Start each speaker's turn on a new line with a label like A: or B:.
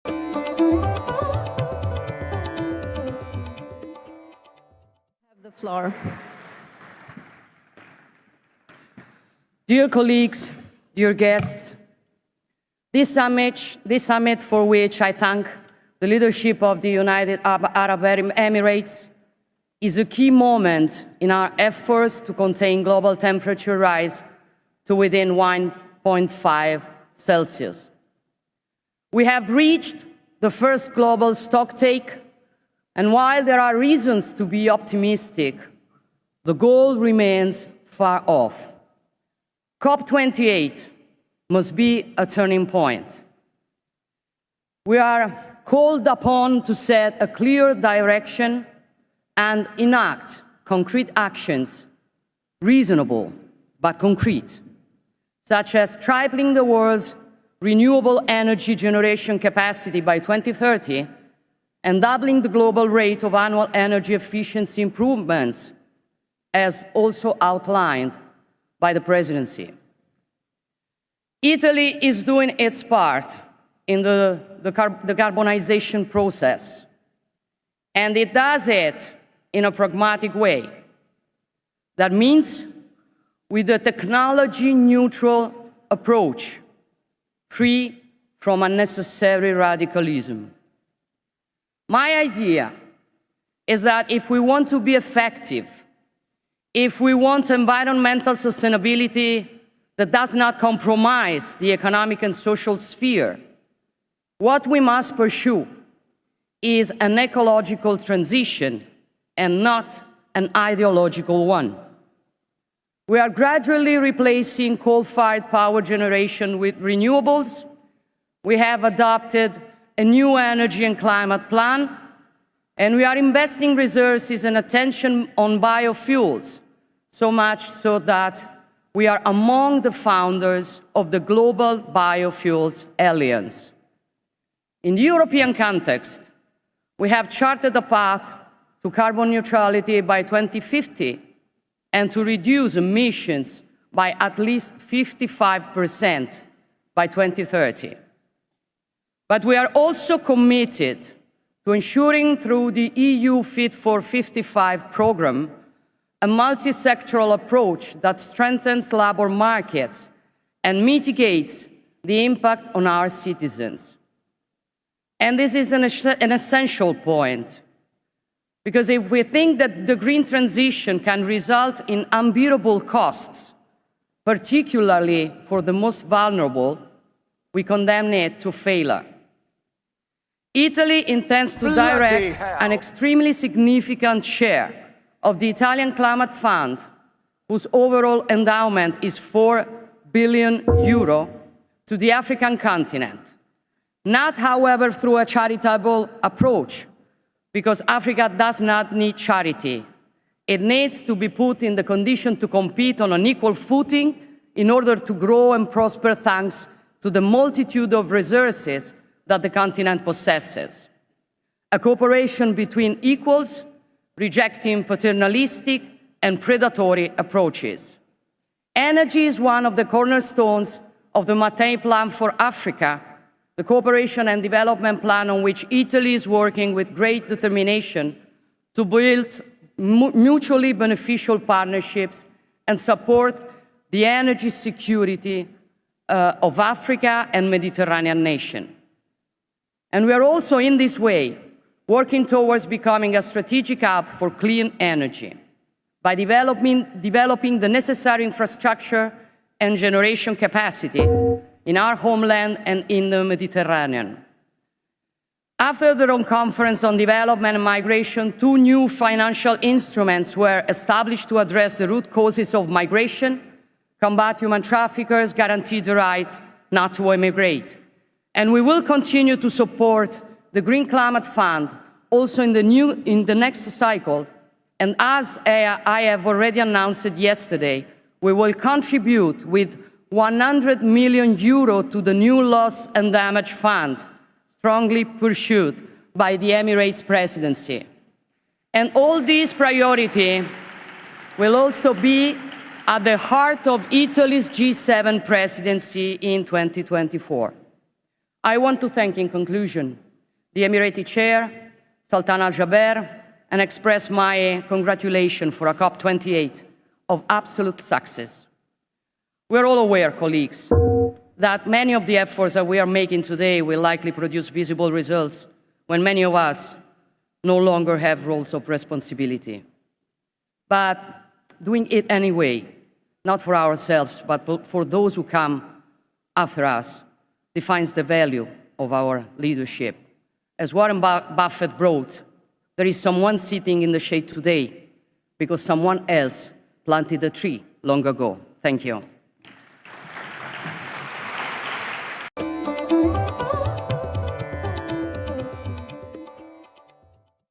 A: The floor. Dear colleagues, dear guests, this summit for which I thank the leadership of the United Arab Emirates is a key moment in our efforts to contain global temperature rise to within 1.5 Celsius. We have reached the first global stocktake, and while there are reasons to be optimistic, the goal remains far off. COP28 must be a turning point. We are called upon to set a clear direction and enact concrete actions, reasonable but concrete, such as tripling the world's renewable energy generation capacity by 2030 and doubling the global rate of annual energy efficiency improvements, as also outlined by the Presidency. Italy is doing its part in the decarbonization process, and it does it in a pragmatic way. That means with a technology-neutral approach, free from unnecessary radicalism. My idea is that if we want to be effective, if we want environmental sustainability that does not compromise the economic and social sphere, what we must pursue is an ecological transition and not an ideological one. We are gradually replacing coal-fired power generation with renewables. We have adopted a new energy and climate plan, and we are investing resources and attention on biofuels, so much so that we are among the founders of the Global Biofuels Alliance. In the European context, we have charted a path to carbon neutrality by 2050 and to reduce emissions by at least 55% by 2030. But we are also committed to ensuring through the EU Fit for 55 program a multi-sectoral approach that strengthens labour markets and mitigates the impact on our citizens. And this is an essential point, because if we think that the green transition can result in unbearable costs, particularly for the most vulnerable, we condemn it to failure. Italy intends to direct an extremely significant share of the Italian Climate Fund, whose overall endowment is €4 billion, to the African continent. Not, however, through a charitable approach, because Africa does not need charity. It needs to be put in the condition to compete on an equal footing in order to grow and prosper thanks to the multitude of resources that the continent possesses. A cooperation between equals, rejecting paternalistic and predatory approaches. Energy is one of the cornerstones of the Mattei Plan for Africa, the cooperation and development plan on which Italy is working with great determination to build mutually beneficial partnerships and support the energy security of Africa and Mediterranean nations. And we are also, in this way, working towards becoming a strategic hub for clean energy by developing the necessary infrastructure and generation capacity in our homeland and in the Mediterranean. After the Rome Conference on Development and Migration, 2 new financial instruments were established to address the root causes of migration, combat human traffickers, guarantee the right not to emigrate. And we will continue to support the Green Climate Fund also in the next cycle. And as I have already announced it yesterday, we will contribute with €100 million to the new Loss and Damage Fund, strongly pursued by the Emirates Presidency. And all these priorities will also be at the heart of Italy's G7 presidency in 2024. I want to thank, in conclusion, the Emirati Chair, Sultan Al Jaber, and express my congratulations for a COP28 of absolute success. We're all aware, colleagues, that many of the efforts that we are making today will likely produce visible results when many of us no longer have roles of responsibility. But doing it anyway, not for ourselves, but for those who come after us, defines the value of our leadership. As Warren Buffett wrote, there is someone sitting in the shade today because someone else planted a tree long ago. Thank you.